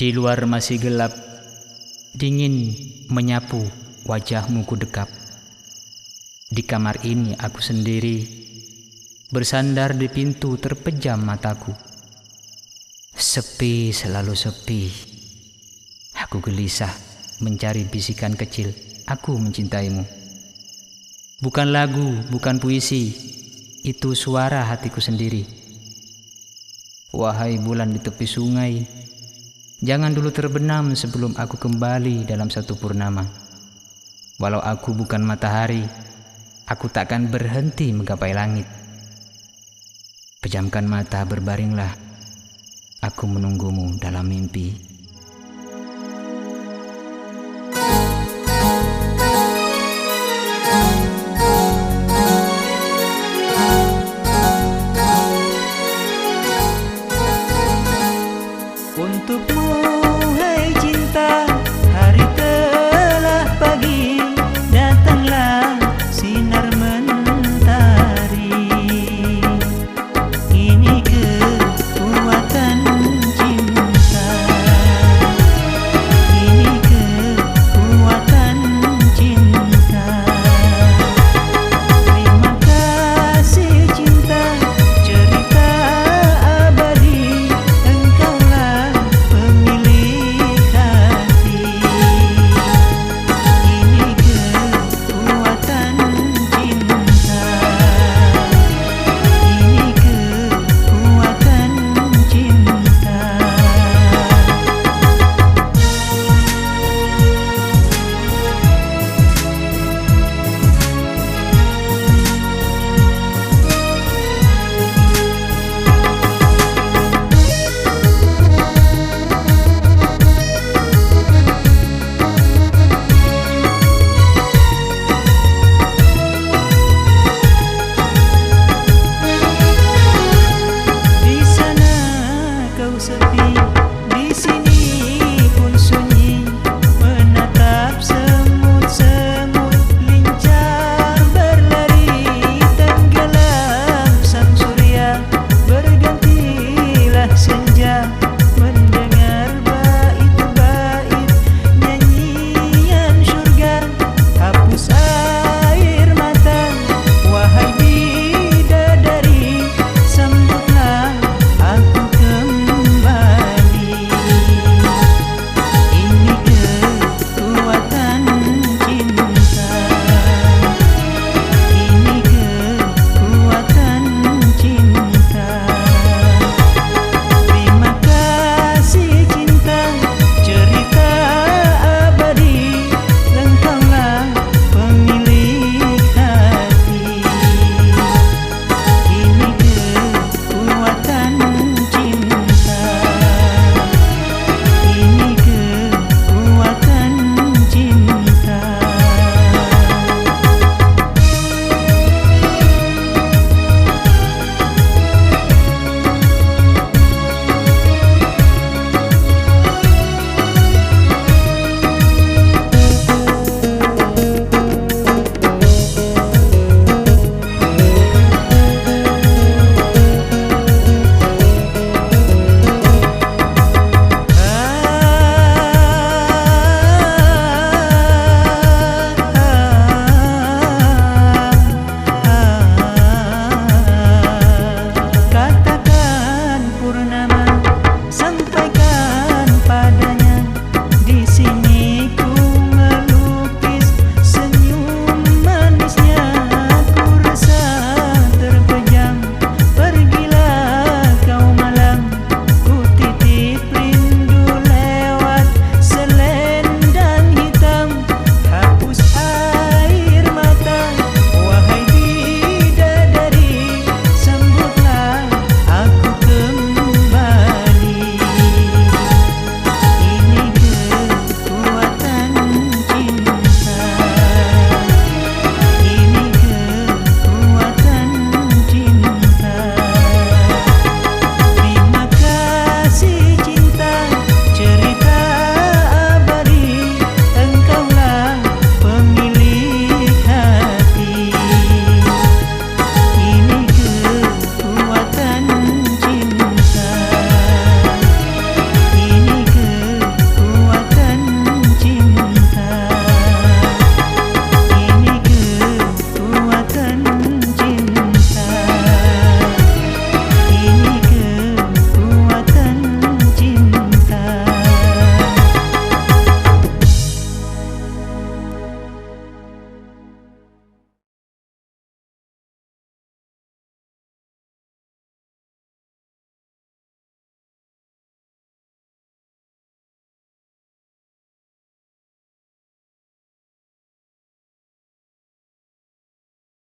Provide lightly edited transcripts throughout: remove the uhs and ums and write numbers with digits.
Di luar masih gelap, dingin menyapu wajahmu ku dekap. Di kamar ini aku sendiri, bersandar di pintu terpejam mataku. Sepi, selalu sepi. Aku gelisah mencari bisikan kecil, aku mencintaimu. Bukan lagu, bukan puisi, itu suara hatiku sendiri. Wahai bulan di tepi sungai, jangan dulu terbenam sebelum aku kembali dalam satu purnama. Walau aku bukan matahari, aku takkan berhenti menggapai langit. Pejamkan mata, berbaringlah, aku menunggumu dalam mimpi. Untukmu, hai cinta, hari telah pagi, datanglah sinar mentari. Ini kekuatan cinta.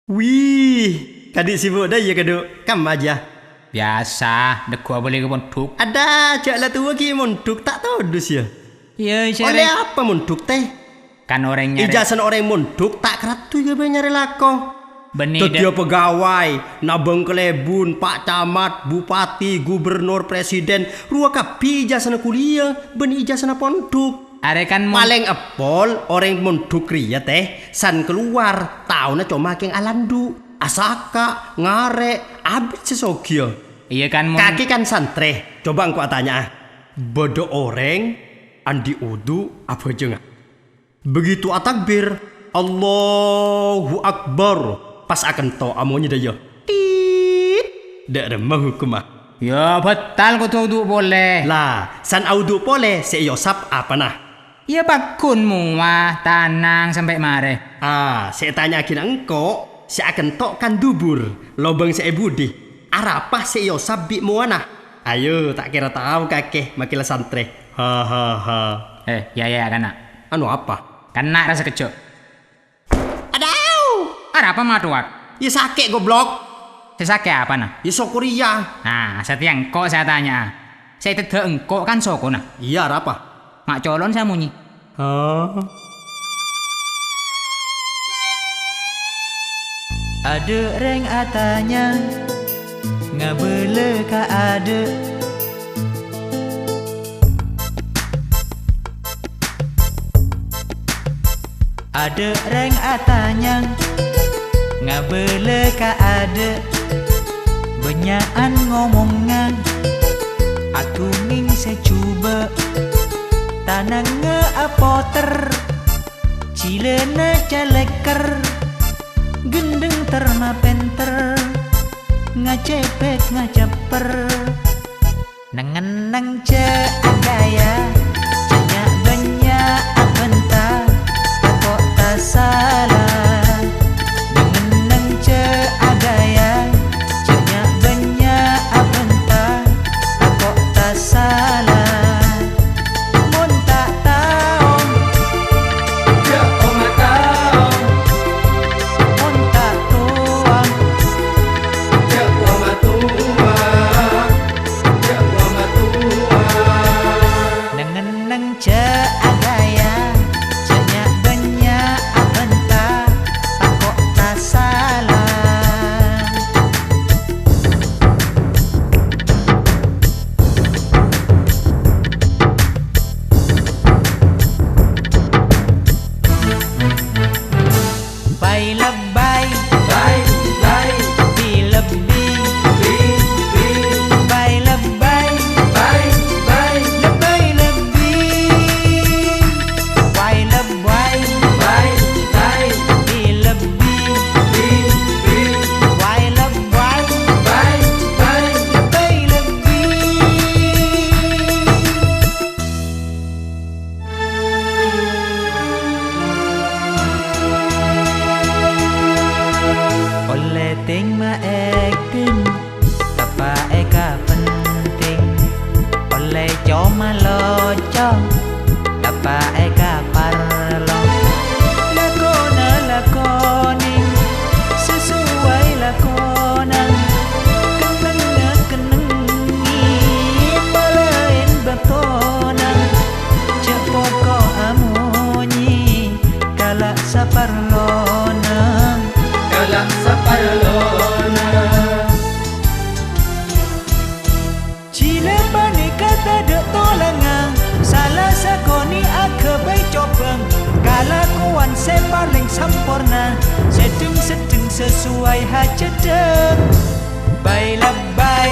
Wih, kadik sibuk dah ya kaduk. Kam aja. Biasa, deku boleh ke monduk. Ada jaklah tua ki monduk tak tahu dus ya. Ya, Oleh apa monduk teh? Kan orang nyari. Ijazah orang monduk tak keratu ya nyari lako. Benih Dia pegawai, nabang kelebun, Pak Camat, Bupati, Gubernur, Presiden, ruang kapi ijazah kuliah, ben ijazah pondok. Are kan Paling epol orang mondok ria teh, san keluar, tahu na cuma keng alandu, asaka, ngare, abis sesogio. Iya kan Kaki kan santre, coba engkau tanya, bodoh orang, andi udu apa aja nggak? Begitu atakbir, Allahu Akbar. Pas akan to amonya dah ya. Tit. Dak remah hukum ah. Ya betal kau tuh boleh. Lah, san audu boleh se yosap apa nah? Ya bakun muah tanang sampai mare. Saya tanyakin engkau, saya akan tok kan dubur, lobang saya budi. Arapah se yosap bi muana. Ayo, tak kira tahu kakek makilah santre. Ha. Ya kena. Anu apa? Kena rasa kecok. Ada apa matuak? Ya sakit goblok. Sesake apa nah? Ya sokuria. Nah, setiap engkau saya tanya. Saya tidak engkau kan soko nah. Iya apa? Mak colon saya munyi. Ada reng atanya ngabele ka ada. Ada reng atanya ngabele ka ada. Benyakan ngomongan aku nging secuba tanang ngeapoter cilena caleker gendeng terma penter ngacepek ngacaper nangan ce agaya cenyak banyak abenta kok tak salah nangan ce agaya cenyak banyak abenta kok tak salah mun tak tahu ya oma tahu mun tak tuang Ya wama tua. Ya wama tua. nangan nang ce agaya cenyak banyak abenta kok tak salah. Bay lebay Bye. bi lebih bay lebay Bye. lebay lebih bay lebay bi lebih bay lebay lebay lebih. Oleh ting ma acting apa eka penting oleh coma locong apa eka parlo lakoning sesuai lakonan kenengi palain batonan cepoko amunyi kalak saparlona Kalak saparlona. Cile bani kata dek tolangan salah sakoni akabai cobang kalakuan saya paling sempurna sedeng sesuai hajateng bay lebay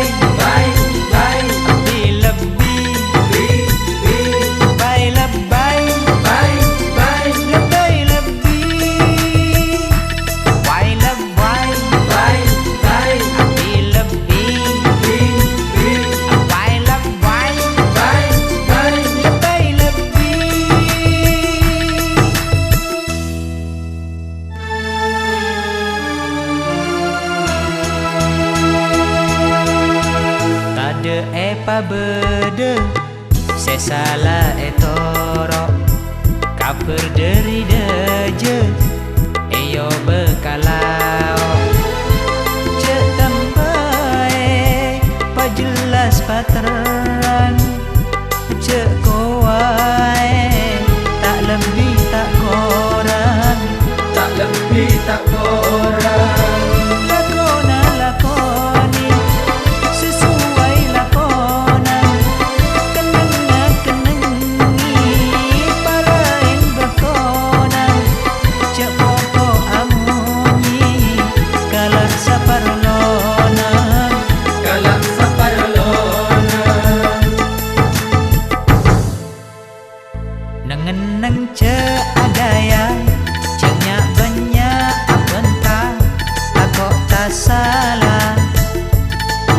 bi lebih bay lebay lebay lebih bay lebay bi lebih bay lebay lebay lebih. Tade epa bede sesala etoro kaper dari deje eyo bekalau tak korang. Lakoni sesuai lakonan, kenengi parain berkonan, cek pokok amunyi kalak saparlonan. Kalak saparlonan. Nengeneng cek agaya, ceknya banyak abentah, aku tak salah,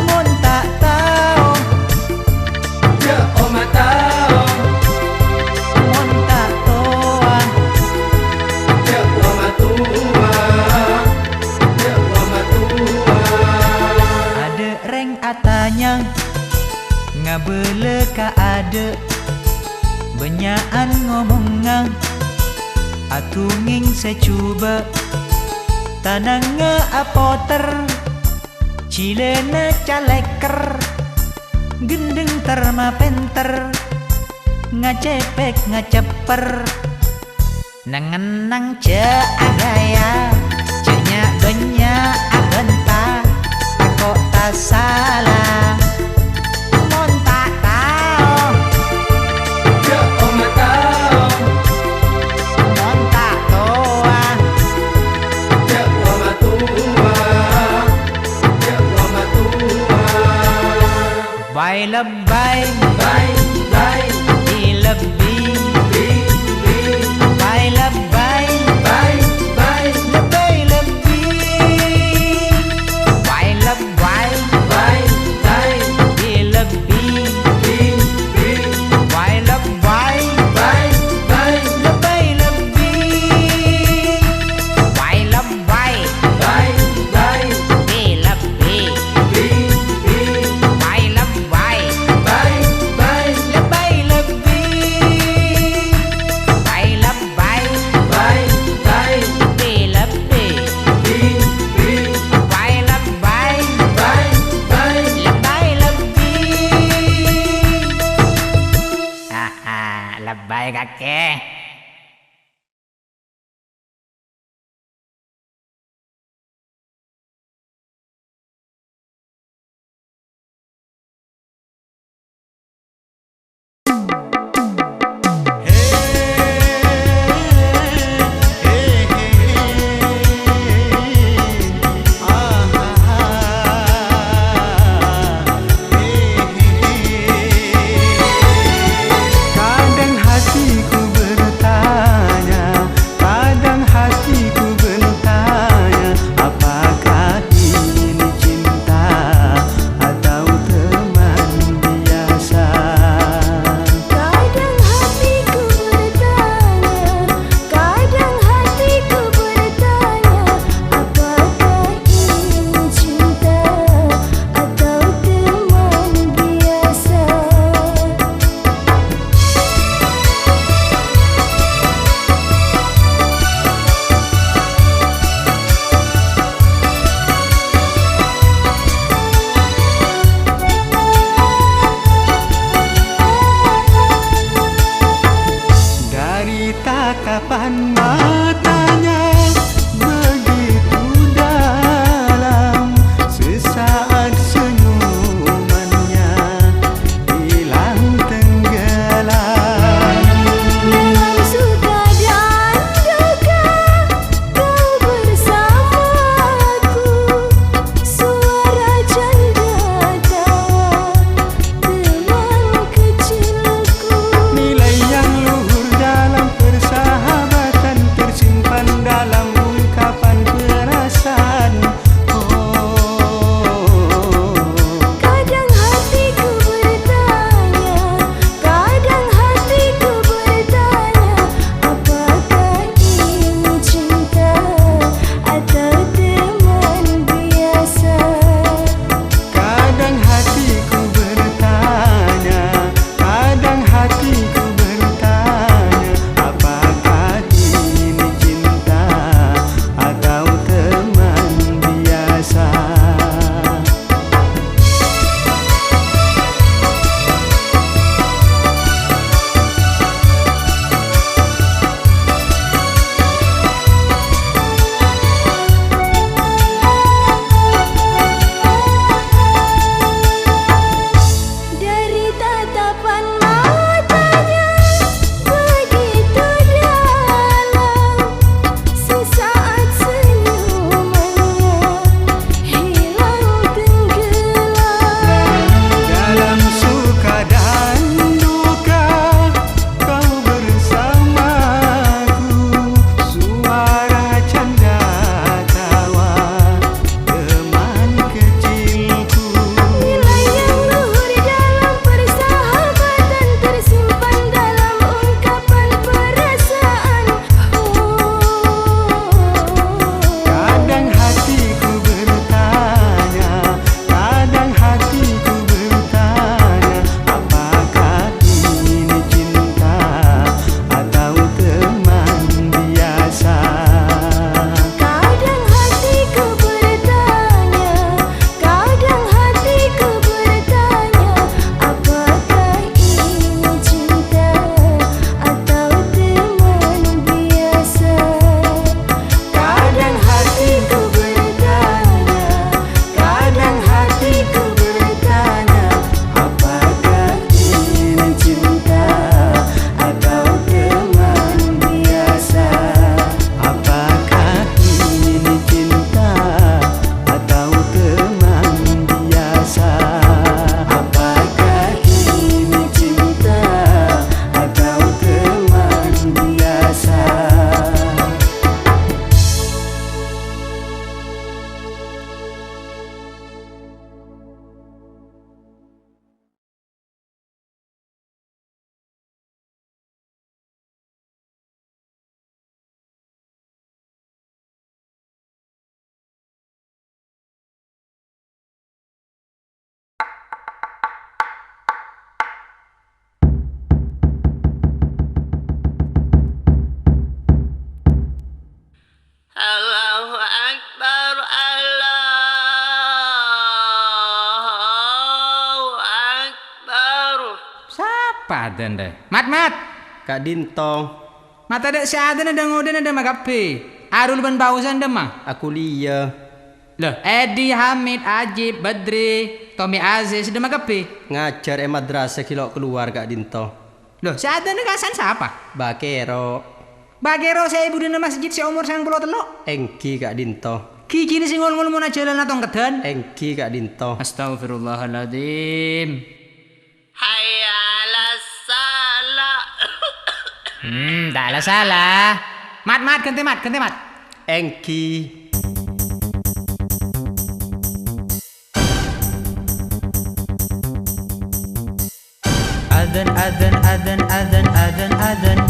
mun tak tahu, Ya oma tao, mun tak toa, ya oma tua, ya oma tua. ada reng atanya, ngabele ka ada, benyaan ngomongan, atu nging secuba, tanangnya apoter, cilena caleker, gendeng terma penter, ngacepek ngaceper, nangenang ce agaya, cenya banyak abentah, aku tak salah, mun tak tahu, Ya oma tao, mun tak toa, ya oma tua, ya oma tua. bay lebay, Bye bye, di lebih, bi bi. bay lebay, Bye bye, lebay lebih, bay lebay, bye bye, di lebih, bi bi. bay lebay, Bye bye, lebay lebih, bay lebay, bye bye, di lebih, bi bi. bay lebay, Bye bye, lebay lebih, bay lebay, bye bye, di lebih, bi bi. bay lebay, Bye bye. lebay lebih. Haha, lebay kakek. Kadang hatiku bertanya, kadang hatiku bertanya, apakah ini cinta atau teman biasa? Kadang hatiku bertanya, kadang hatiku bertanya, apakah ini cinta atau teman biasa? Dari tatapan matanya begitu dalam, sesaat senyumannya hilang tenggelam. Dalam suka dan duka, kau bersamaku, suara canda tawa teman kecilku. Nilai yang luhur dalam persahabatan tersimpan Allahu Akbar, Allahu Akbar. Siapa adan deh? Mat. Kak Dinto, Mata ada si adan ada ngoden ada magape. Arul ban bausan demah. aku Lia. Loh, Edi, Hamid, Ajib, Badri, Tommy Aziz ada magape. Ngajar madrasah kilo keluar Kak Dinto. Loh, si adan kasan siapa? Bakero, Bagero saya ibu dina masjid si umur 93. Engki Kak Dinto. Kiki ni singol ngol mau jalan atau kedan? Engki Kak Dinto. Astagfirullahaladzim. Hayya 'alas salah. Tak lah salah. Mat, ganti mat. Engki. Adan.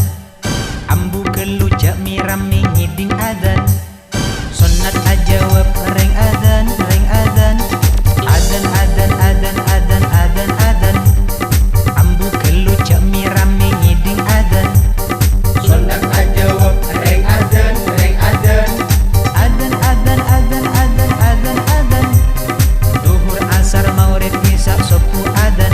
Ambu kelu jak miram ngiding adan. Sunat ajawab reng adan. Adan. Ambu kelu jak miram ngiding adan. Sunat ajawab reng adan. Adan. Duhur asar maurib isya sopu adan.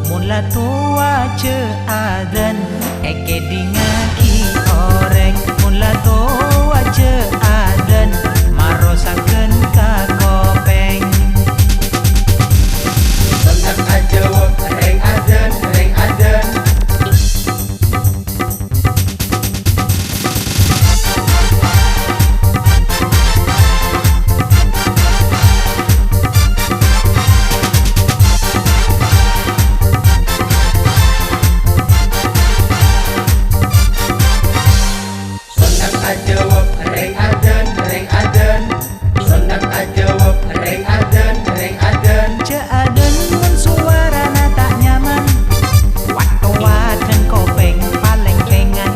Mula tua ce adan eke dingaki oreng. Mula tua ce adan marosakeun ka kopeng. Sunat ajawab reng adan. Ce adan mun suarana tak nyaman. Wat-waten kopeng paling pengan.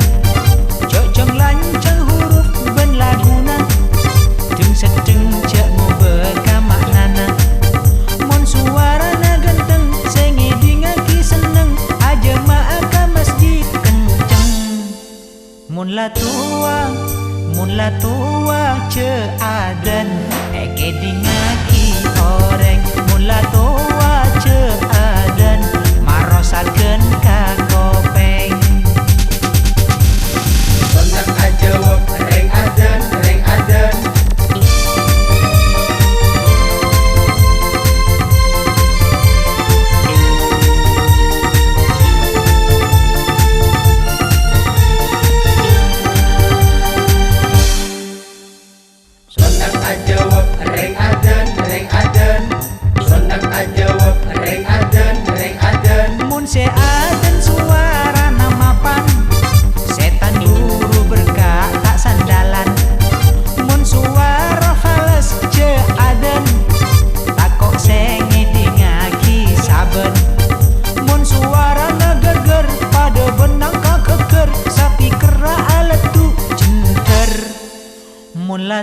Jojong lancang huruf ben laguna. Deng sedeng ce ngobe ka maknana. Mun suarana genteng sing ngidingake seneng. Aja maa ka masjid kenceng. Mun la tua ce adan eke dingaki oreng. Mun la tua ce adan marosakeun ka kopeng. Sunat ajawab reng adan. Sunat ajawab reng adan. Mun se adan suarana mapan. Setan guru berkah tak sandalan. Mun suara fales ce adan. Takok sing ngidingaki saben. Mun suara ngegeger pada benang kakeker. Sapi kera aletu jenter. Mun la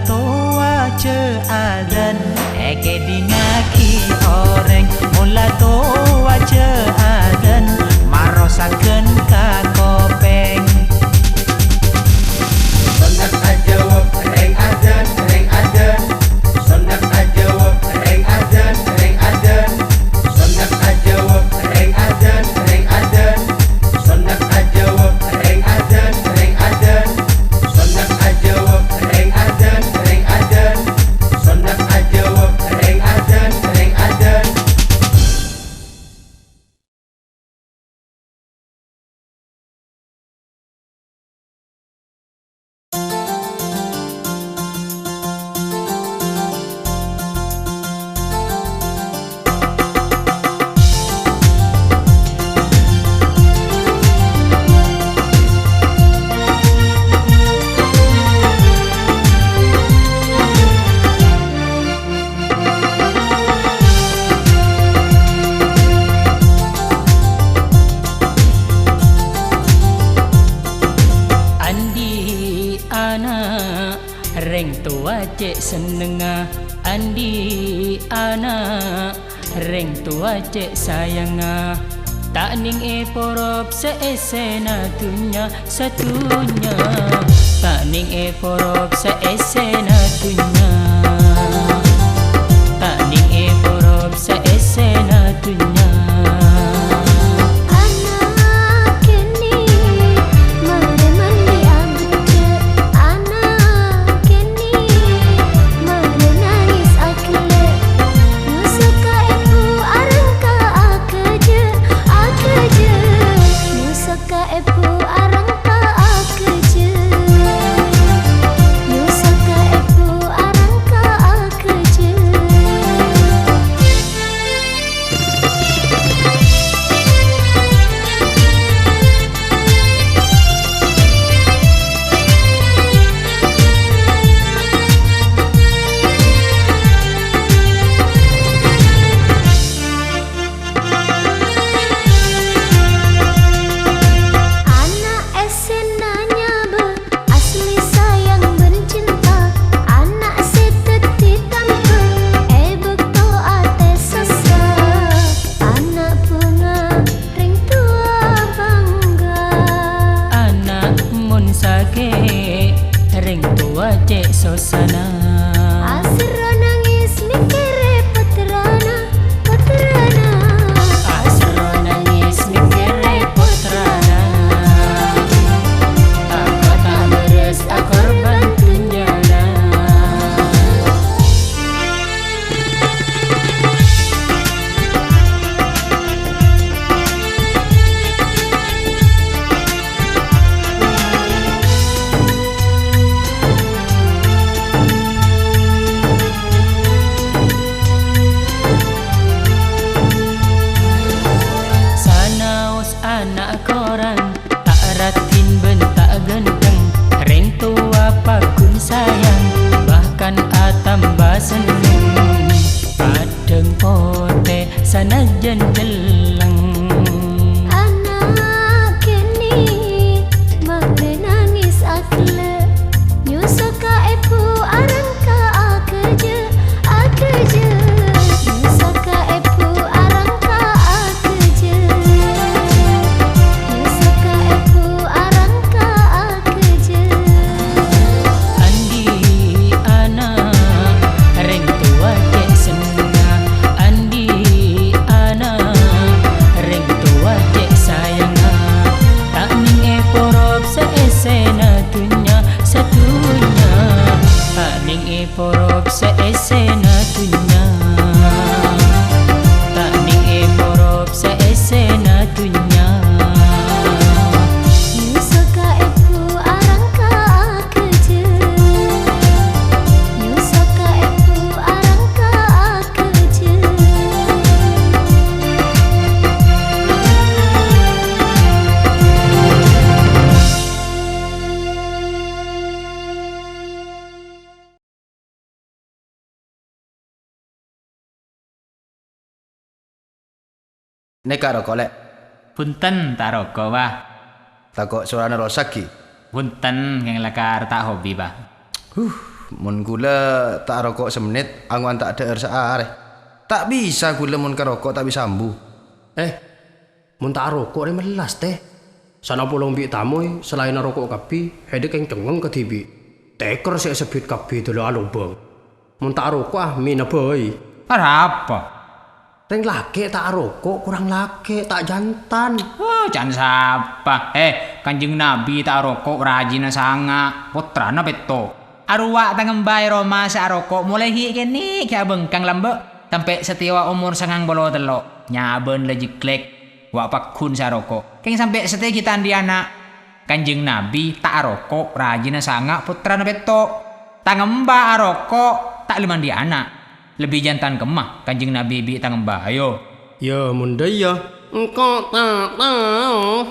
tua ce adan eke dingaki oreng. Mun la tua ce adan marosakeun ka kopeng. Sunat ajawab reng adan. Sunat ajawab reng adan. Sunat ajawab reng adan. Sunat ajawab reng adan. Sunat ajawab reng adan. Sunat ajawab reng adan. tua cek senenga andi anak, reng tua cek sayanga tak ning porop seesena dunya satunya, tak ning porop seesena dunya, tak ning porop seesena dunya. Anak kini mandi abuje, anak kini nangis akle, nusuka ibu arangka akeje, nusuka ibu arangka akeje, nusuka ibu arangka akeje. Anak esenanya be asli sayang bencinta, anak seteti tanpa bekto ate sesa, anak bunga ring tua bangga. Anak mun sake ring tua cek sosana, Asra nangis mikire putrana, putrana. asro nangis mikire putrana, aku tak beres korban tunjana. Sanaos anak korang tak ratin bentak genteng, reng tua pakun sayang bahkan atamba seneng, padeng pote sanajan jeleng. Anak kini nangis akle, nyusuka ibu arangka akeje, nyusuka ibu arangka akeje, nyusuka ibu arangka akeje. Andi anak reng tua cek senenga, andi anak reng tua cek sayanga tak ning porop seesena dunya satunya, tak ning porop seesena dunya, tak ning porop seesena dunya. Nyusuka ibu arangka akeje, nyusuka ibu arangka akeje. Neka rokok lek. Punten tak rokok bah. Takok suarana rosak ki. Punten yang lekar tak hobi bah. Mun gula tak rokok semenit, angwan tak ada RSA. Tak bisa gula mun rokok tak bisa ambu. Mun tak rokok ni melas teh. Sana pulong bi tamu selain rokok kapi, hedek yang cengeng ke tibi. Teker saya sebut kapi dulu alubang. Mun tak rokok mina boy. Apa? Reng laki tak rokok kurang laki tak jantan. Oh, jangan sapa. Kanjeng Nabi tak rokok rajin sanga. Putrana beto. Arwah tangembai Roma sa rokok mulai hi kini kaya bengkang lambek sampai setiwa umur 93 nyaben lejiklek wak pakun sa rokok. Keng sampai setia kita di anak. Kanjeng Nabi tak rokok rajin sanga putrana beto. Tangemba rokok tak liman di anak. Lebih jantan kemah Kanjeng Nabi bi tangemba ayo. Ya mun ya. Engkau tak tahu.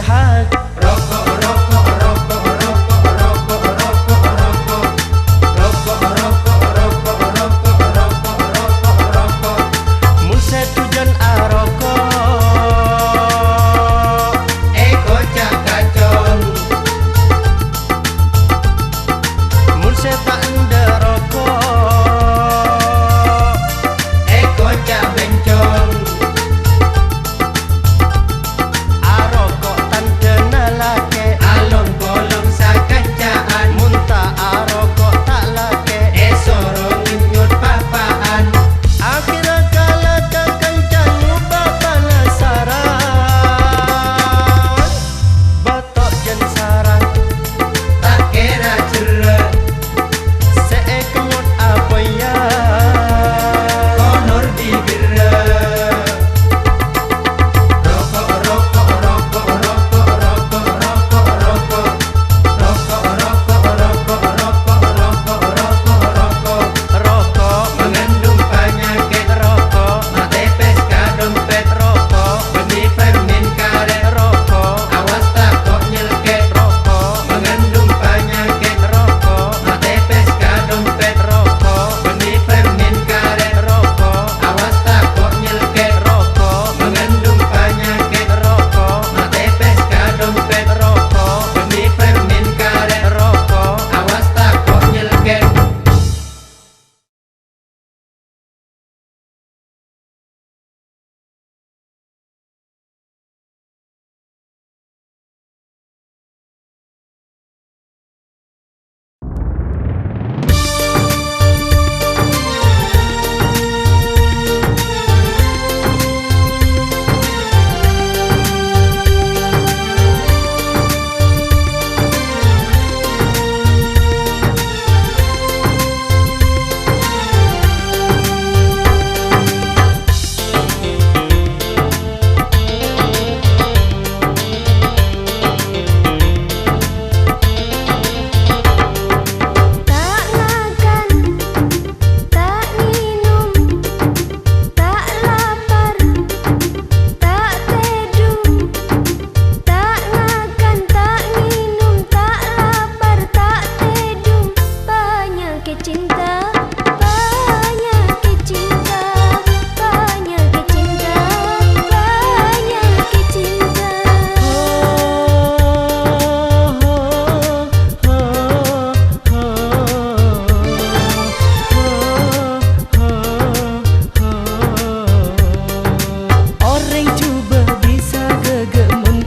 sehat. Rokok, rokok, rokok, rokok, rokok, rokok, rokok. Rokok, rokok, rokok, rokok, rokok, rokok, rokok. Mun setujan rokok. Kocak kacon. Mun setak ende rokok. Kocak bencong. Arokok tante nalake. Along bolong sakacaan. Mun tak arokok tak lake. Sorong nyut papaan. Akhirnya kala kekencang ubah penasaran. Batok jen sarang. Tak kira cerah. Seekemut apa ya. Konor dibira. Rokok, rokok, rokok, rokok, rokok, rokok, rokok. Rokok, rokok, rokok, rokok, rokok, rokok, rokok. Rokok mengandung penyakit. Rokok matepes ka dompet. Rokok benih permen karet. Rokok awas takut nyelket. Rokok mengandung penyakit. Rokok matepes ka dompet. Rokok benih permen karet. Rokok awas takut nyelket. Rokok mengandung penyakit. Rokok matepes ka dompet. Rokok benih permen karet. Rokok awas takut nyelket. Tak makan, tak minum, tak lapar, tak teduh. Tak makan, tak minum, tak lapar, tak teduh. Penyakit cinta, penyakit cinta, penyakit cinta, penyakit cinta. Orang cuba bisa gegemun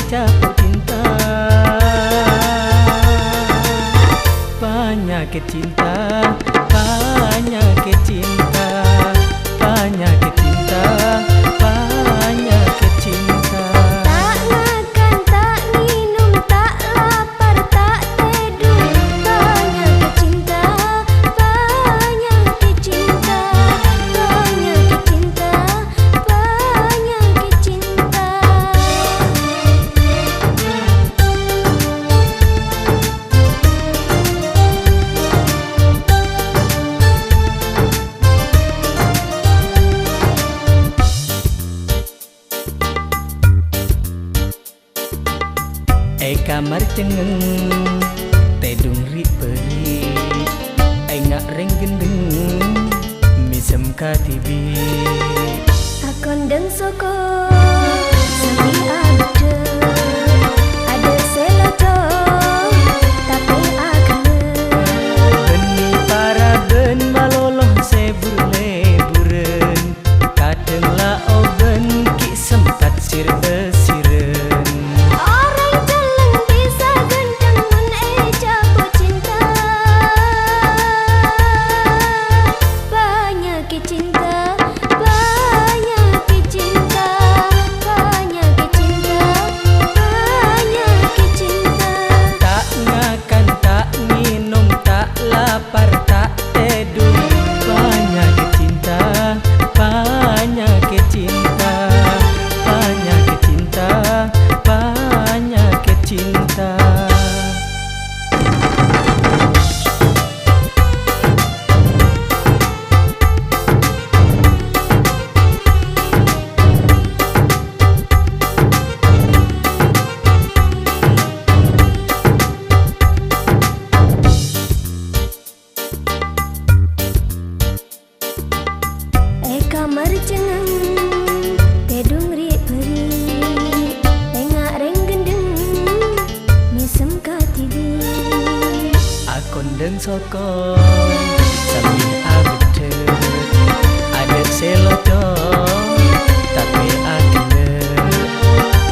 jatuh cinta. Penyakit cinta, penyakit cinta, penyakit cinta, penyakit cinta. Tak makan, tak minum, tak lapar, tak teduh. Penyakit cinta, penyakit cinta, penyakit cinta, penyakit cinta. Kamar cengeng tedung ri peri. Ngak reng gendeng misem katibi. Akon deng soko sami ada seloto tapi akene. Beni para ben maloloh sebur leburen. Kadang la oben ki sempat sir siren. Orang celeng bisa gendeng mun jatuh cinta. Penyakit cinta, penyakit cinta, penyakit cinta, soko sambil abet ada selojo tapi agak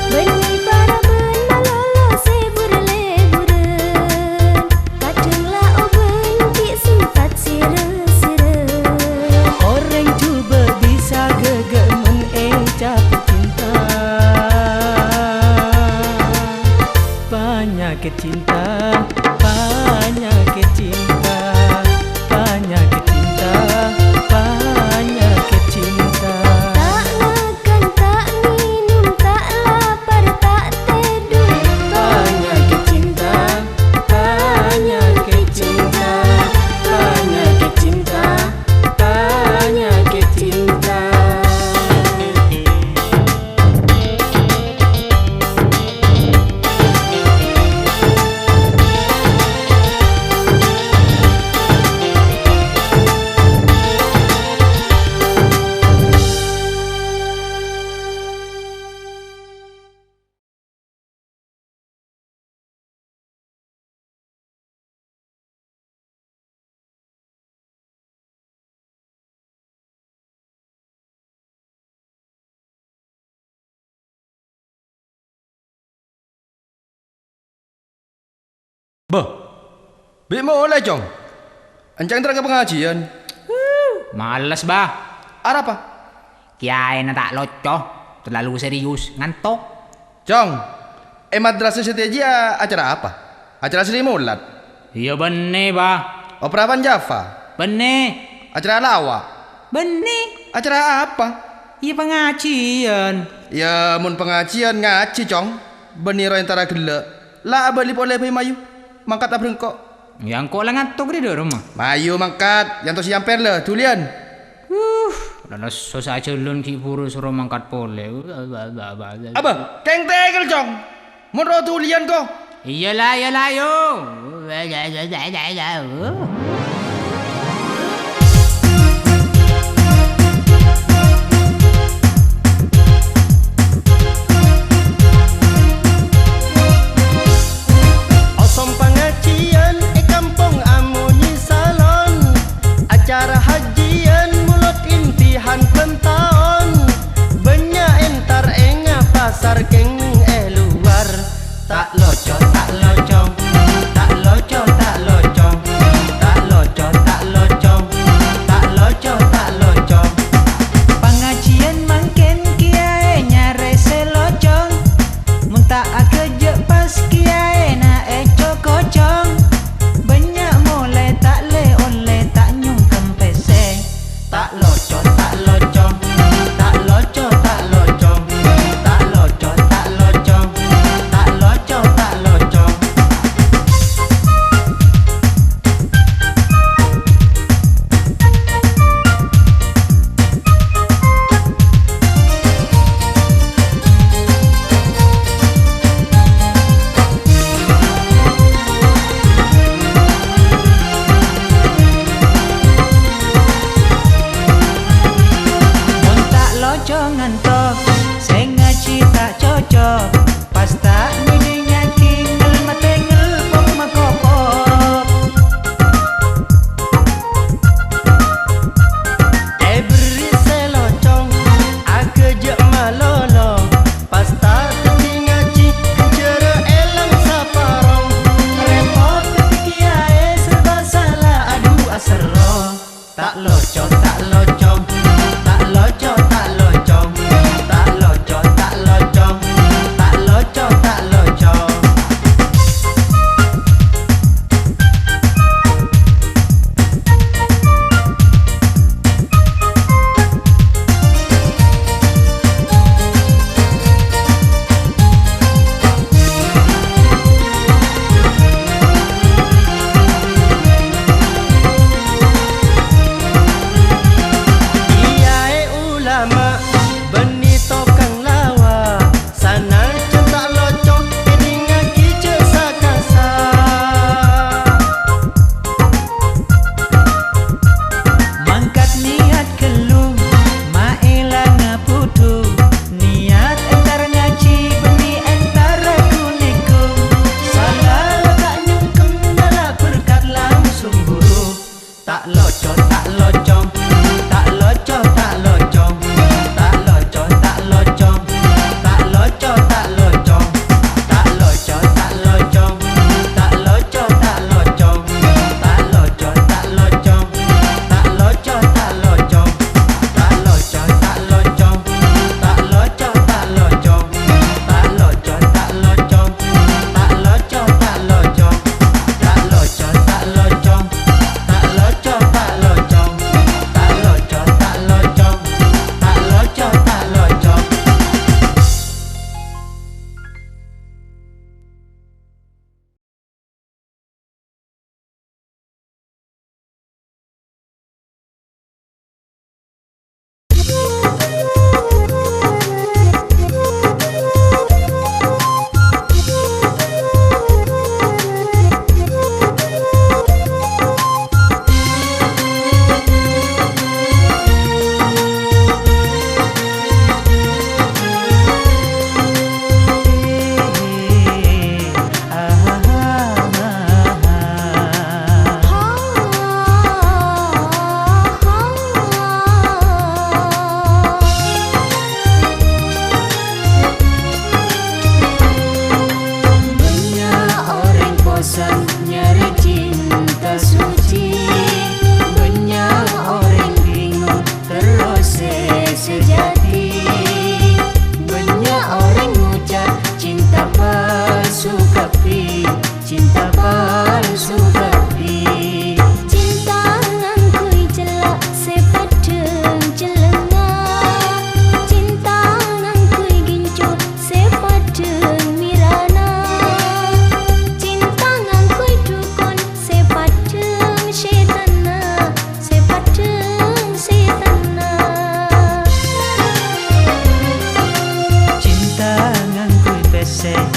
Beni para ben malolo sebur leburen Kadanglah oben ki sempat sire-sire orang cuba bisa gegemen jatuh cinta banyak cinta banyak cinta banyak cinta banyak cinta Tak makan, tak minum, tak lapar, tak teduh banyak cinta banyak cinta banyak cinta banyak cinta Bah, bik mulai Jong. Ancang terang ke pengajian. Males bah. Ada apa? Kiai na tak locoh. Terlalu serius. Ngantuk. Jong, madrasah Setia acara apa? Acara Sri Mulat? Iya bener bah. Operawan Java? Bener. Acara lawak? Bener. Acara apa? Iya pengajian. Ya mun pengajian ngaji Jong. Beniro antara gelak. Lah beli boleh mayu. Mangkat abreng kok. Yang kok lah ngantuk di rumah. Mayu mangkat. Yang tu siamper lah. Tulian. Lalu susah celun ki buru suruh mangkat pole. Apa? Keng tegel Jong. Mun roh tulian kok. Iyalah yo. Osom pengajian kampung Amunyi Salon acara hajian mulut intihan pentahun banyak entar enga pasar keng luar tak loco tak locong tak loco tak locong tak loco tak locong tak loco tak locong pengajian mangken kiai nyare selocong mun tak kerja pas kiai na cokocong banyak mulai tak le oleh tak nyung kempeseng tak loco tak locong tak loco tak locong tak loco tak locong tak loco tak locong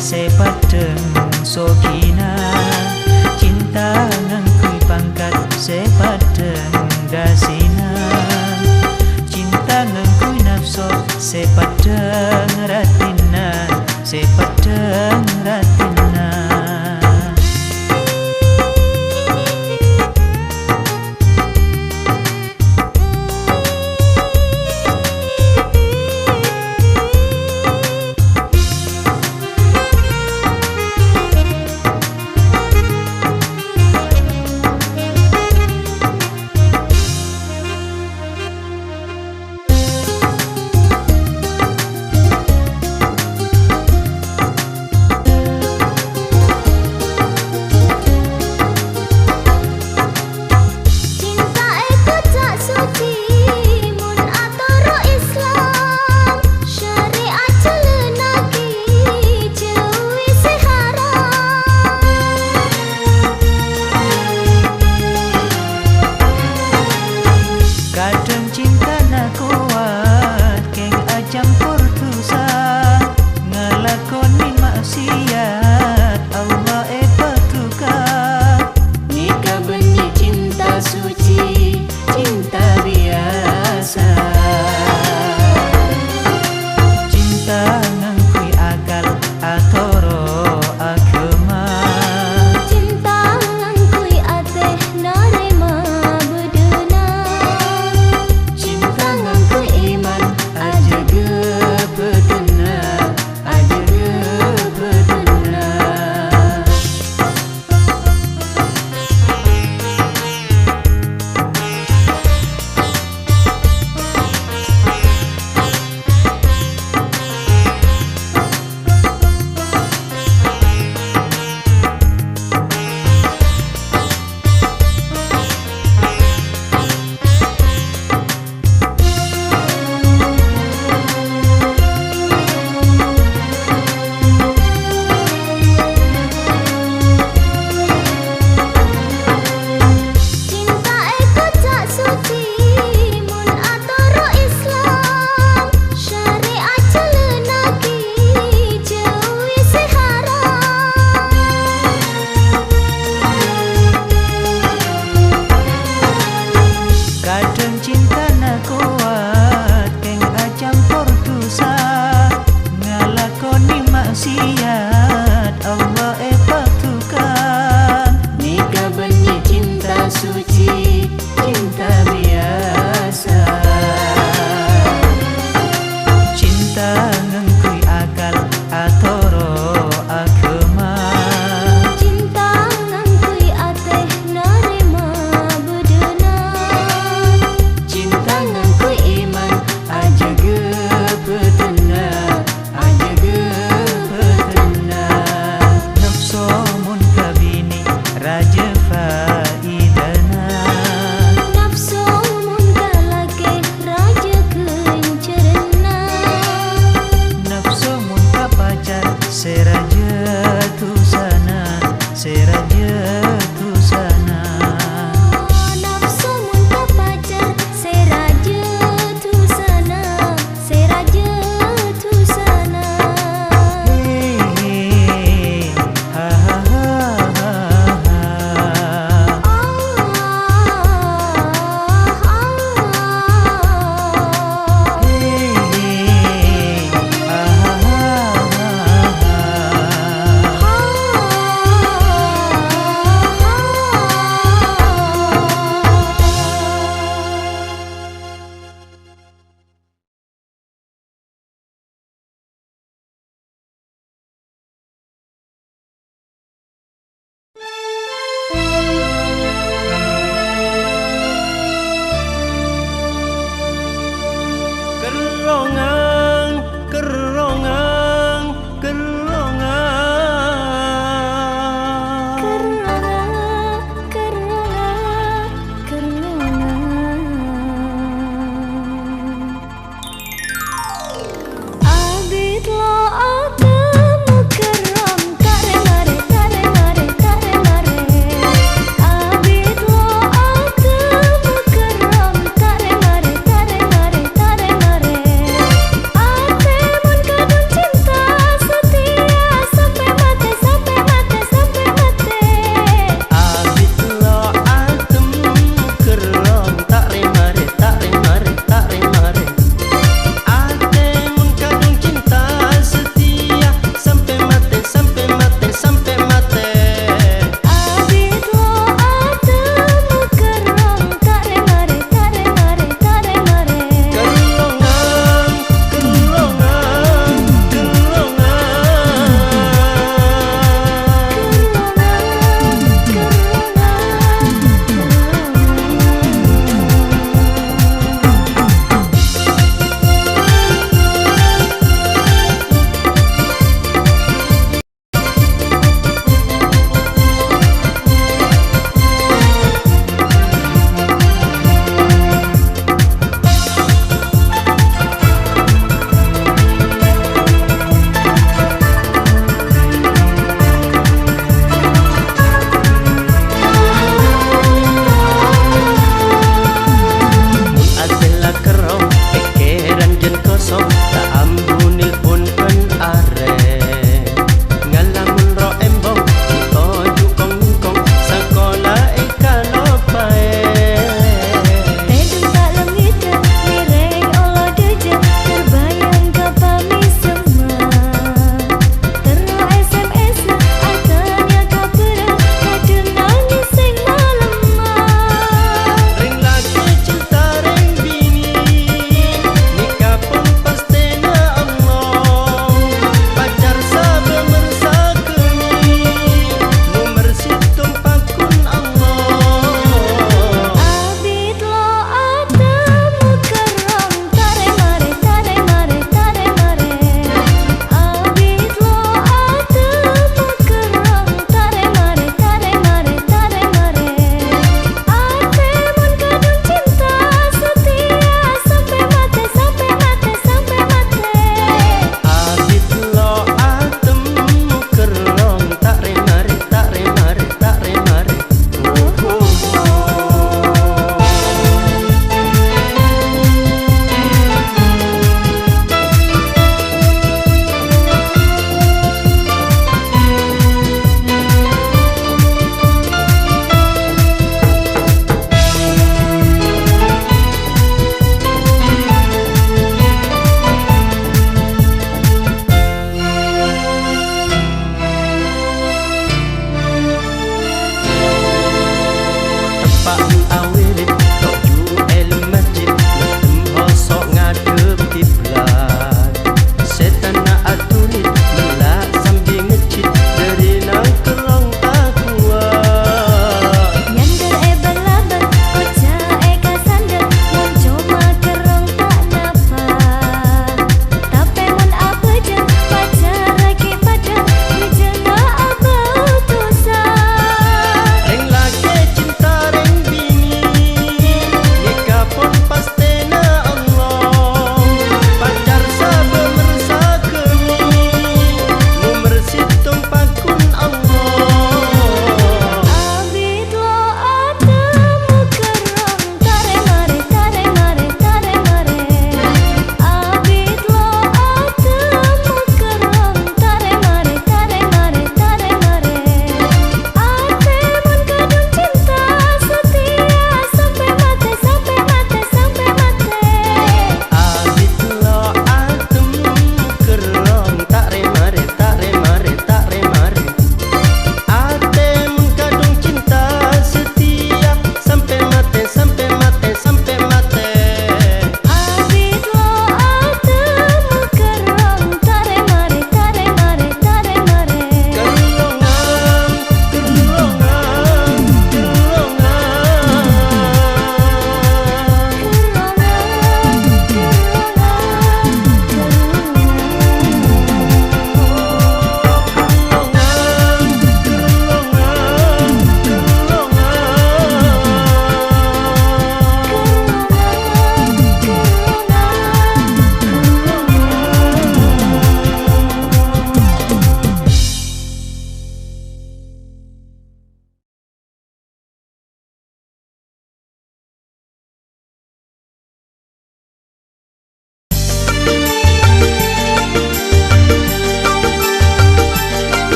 sepadeng sokina cinta ngangkui pangkat sepadeng dasina cinta ngangkui nafsu sepadeng ratina sepadeng